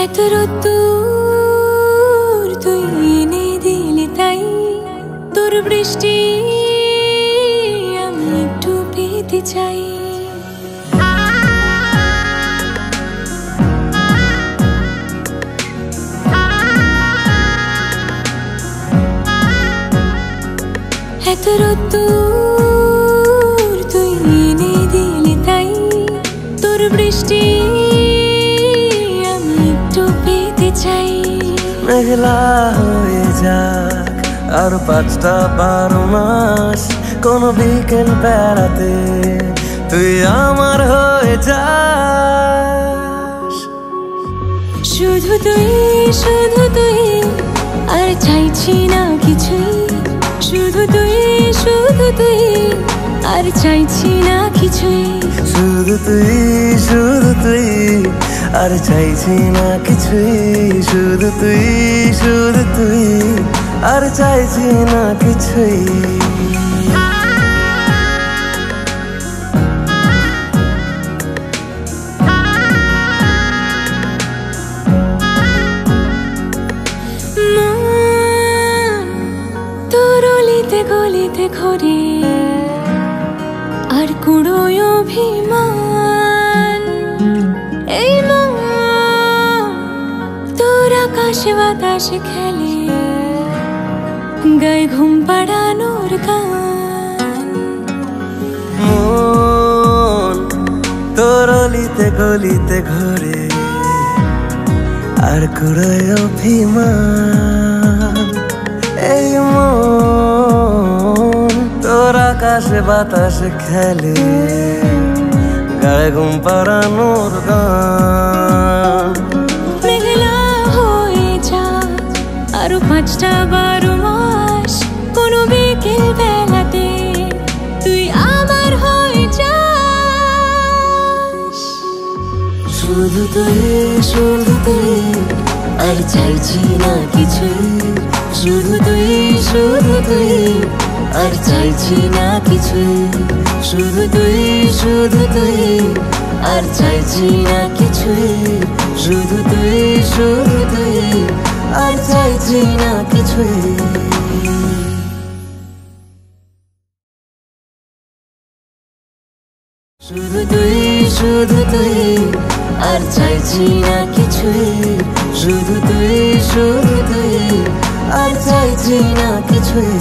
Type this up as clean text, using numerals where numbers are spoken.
এত রোদ্দুর তুই এনে দিলি তাই তোর বৃষ্টি আমি একটু পেতে চাই। এত রোদ্দুর তুই এনে দিলি তাই তোর বৃষ্টি আমি একটু পেতে চাই। মেঘলা হয়ে যাক আর 5টা 12 মাস, কোন বিকেল বেড়াতে তুই আমার হয়ে যাস। শুধু তুই আর চাইছি না কিছুই, শুধু তুই আর চাইছি না কিছুই, শুধু তুই আর চাইছি না কিছুই, শুধু তুই আর চাইছি না কিছুই। তোর অলিতে গলিতে ঘরে আর কুড়োয় অভিমান, এই মন তোর আকাশে বাতাসে খেলে গায়ে ঘুম পাড়ানোর গান। মন তোর অলিতে গলিতে ঘরে আর কুড়োয় অভিমান, এই মন তোর আকাশে বাতাসে খেলে গায়ে ঘুম পাড়ানোর গান। মেঘলা হয়ে যা আরো 5টা 12 মাস, কোনো বিকেল বেলাতে তুই আমার হয়ে যাস। শুধু তুই আর চাইছি না কিছুই, শুধু তুই আর চাইছি না কিছুই, শুধু তুই আর চাইছি না কিছুই, শুধু তুই আর চাইছি না কিছুই। শুধু তুই আর চাইছি না কিছুই, শুধু তুই আর চাইছি না কিছুই।